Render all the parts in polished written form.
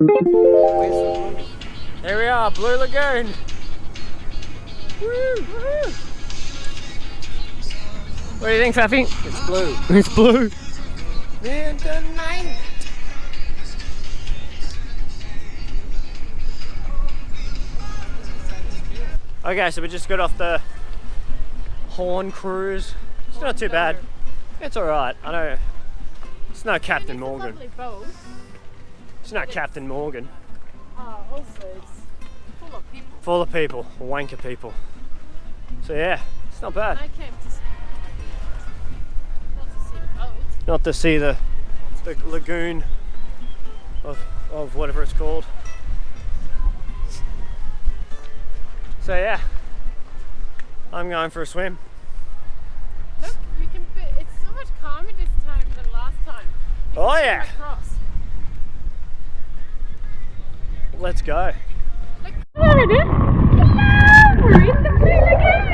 Here we are, Blue Lagoon. Woo, woo. What do you think, Faffy? It's blue. It's blue. In the night. Okay, so we just got off the Horn cruise. It's not too bad. It's alright. I know it's no Captain Morgan. It's not Captain Morgan. Also it's full of people. Full of people, wanker people. So yeah, it's not bad. I came to see, not to see the boat. Not to see the lagoon of whatever it's called. So yeah, I'm going for a swim. Look, you can. It's so much calmer this time than last time. You can Oh swim yeah. across. Let's go. Look, there it is. We're in the Blue Lagoon.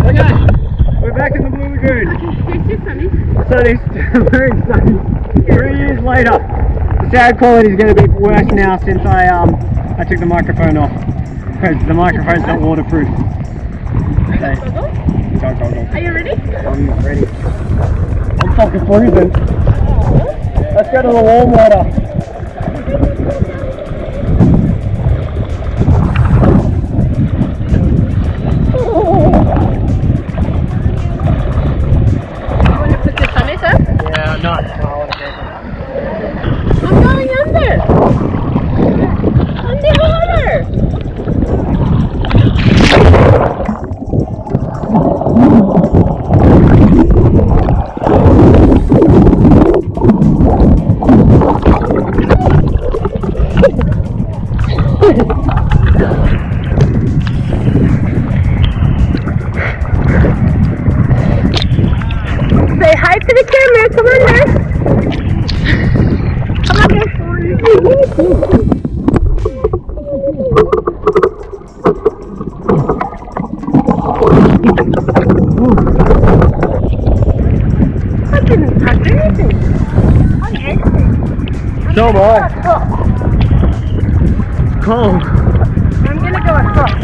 Okay, we're back in the Blue Lagoon. Okay, it's sunny. Sunny, very sunny. 3 years later. The sound quality is going to be worse now since I took the microphone off because the microphone's not waterproof. So, go. Are you ready? I'm ready. I'm fucking freezing. Let's go to the warm water. Yeah, no. I'm going under! Underwater! Say hi to the camera, come on there! Come on there! I didn't touch anything. So am I. Cold. I'm gonna go across.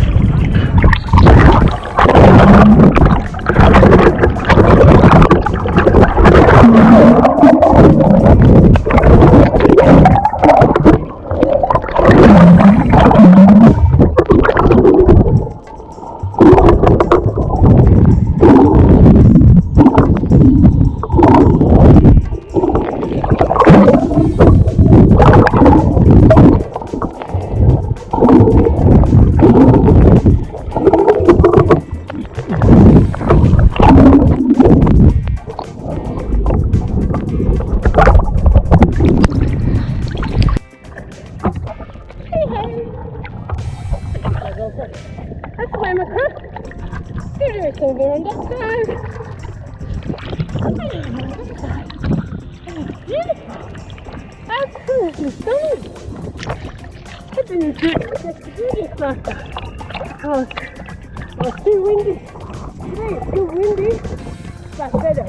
I swam across. There is over on that side. Beautiful. Absolutely stunning. I didn't get to do this last time because it was too windy. Today it's too windy, but better.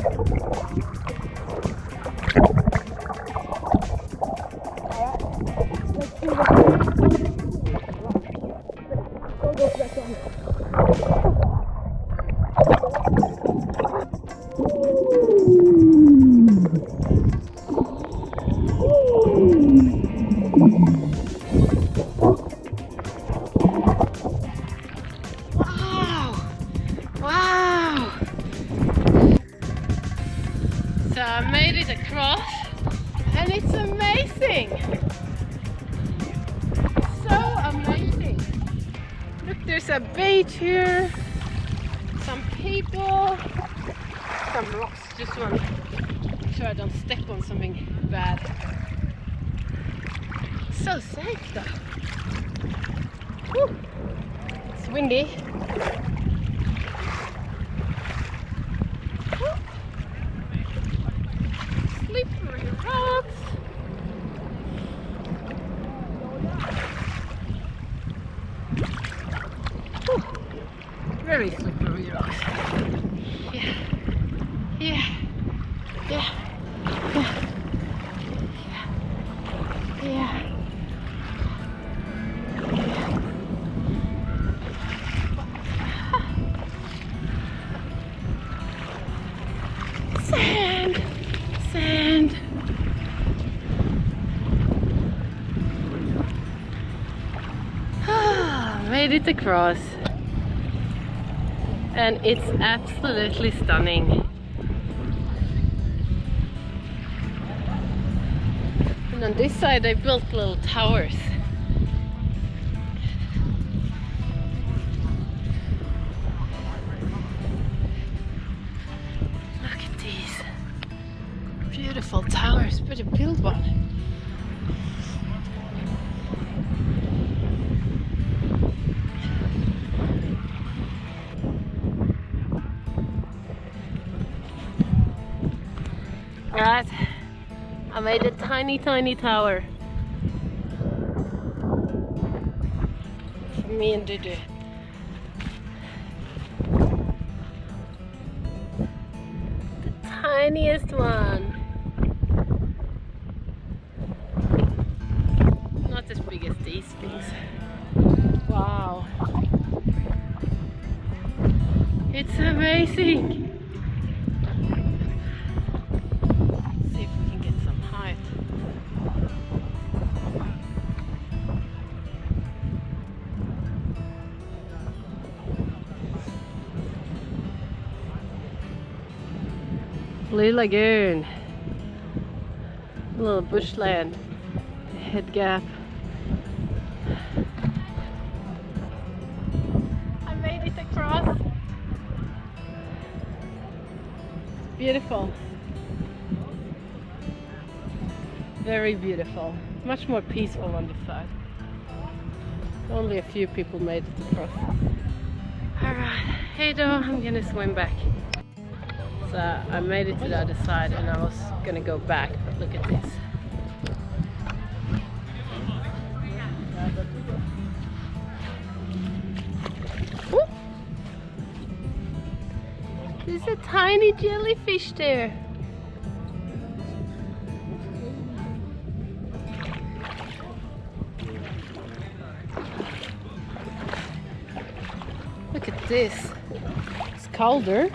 Alright, let's see what Wow! So I made it across and it's amazing! So amazing! Look, there's a beach here, some people, some rocks. Just want to make sure I don't step on something bad. So safe though. Whew. It's windy. Whew. Slippery rocks. Whew. Very slippery rocks. Yeah. Yeah. Yeah. Yeah. Yeah. made it across, and it's absolutely stunning. And on this side they built little towers. Look at these beautiful towers, better build one. Alright, I made a tiny tower for me and Dudu. The tiniest one. Not as big as these things. Wow. It's amazing. Blue Lagoon, a little bushland, head gap. I made it across. It's beautiful, very beautiful, much more peaceful on this side. Only a few people made it across. Alright, hey though, I'm gonna swim back. So I made it to the other side and I was gonna go back, but look at this. Ooh. There's a tiny jellyfish there. Look at this. It's colder.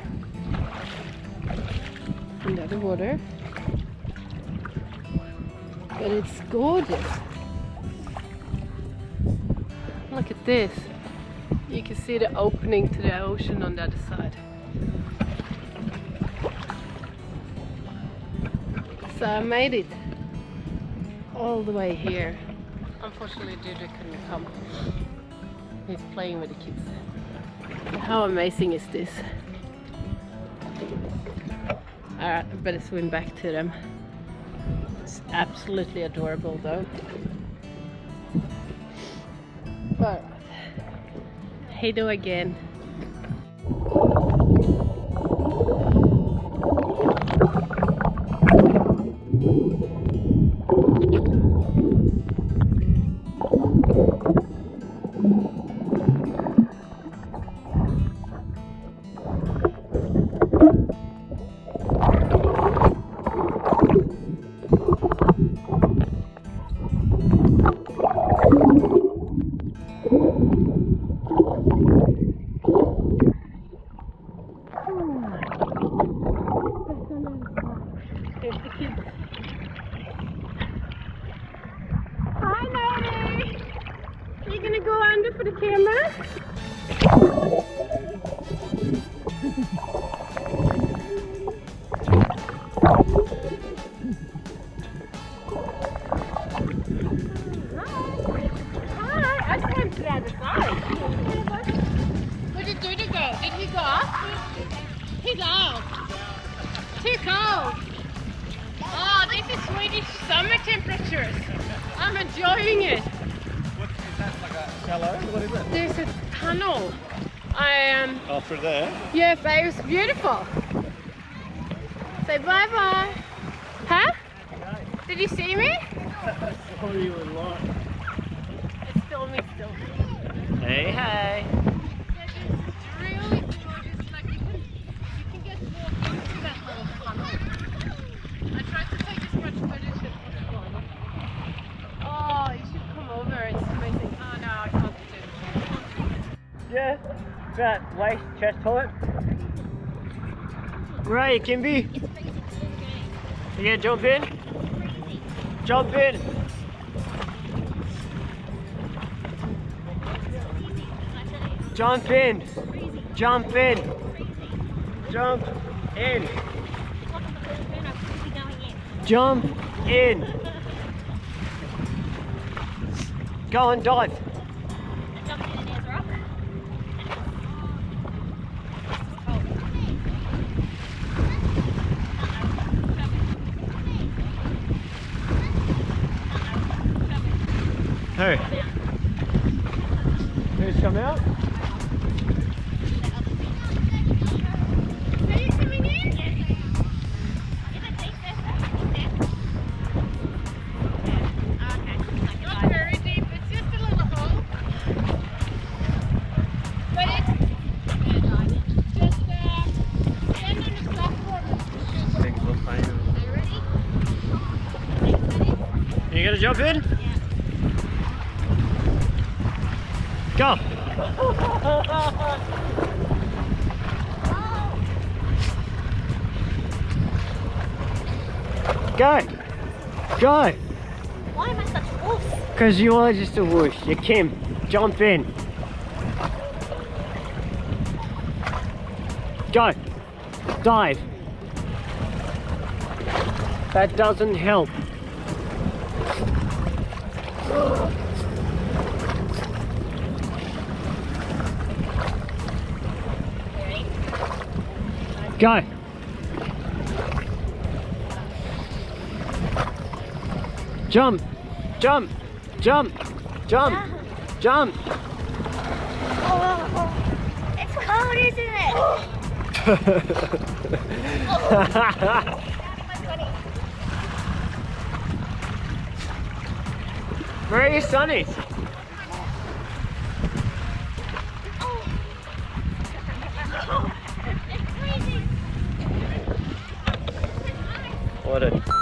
Under the water, but it's gorgeous. Look at this. You can see the opening to the ocean on the other side. So I made it all the way here. Unfortunately Dudu couldn't come. He's playing with the kids. How amazing is this? Alright, I better swim back to them. It's absolutely adorable though. But hey do again. There's the kids. Hi, Nody! Are you gonna go under for the camera? Hi! I came to the other side. Where did Dudu go? Did he go up? He's out. Too cold. Oh, this is Swedish summer temperatures. I'm enjoying it. What is that, like a shallow? What is it? There's a tunnel. Oh, through there? Yeah, but it was beautiful. Say bye-bye. Huh? Did you see me? I saw you a lot. It's still me still. Hey, hey. Yeah, it's really gorgeous. Like you can just walk into that little tunnel. I tried to take as much footage as possible. Oh, you should come over. It's amazing. Oh no, I can't do it. Yeah, about waist, chest height. Where are you, Kimby? You gonna jump in? Jump in! Jump in. Jump in. Jump in. Jump in. Go and dive. Who? Who's come out? Are you coming in? Not very deep, it's just a little hole. But it's just stand on the platform. Are you ready? You gonna jump in? Go! Go! Go! Why am I such a wuss? Because you are just a whoosh. You're Kim. Jump in. Go! Dive! That doesn't help. Go! Jump! Jump! Jump! Jump! Jump! Oh, it's cold, isn't it? Where are you, Sonny? What a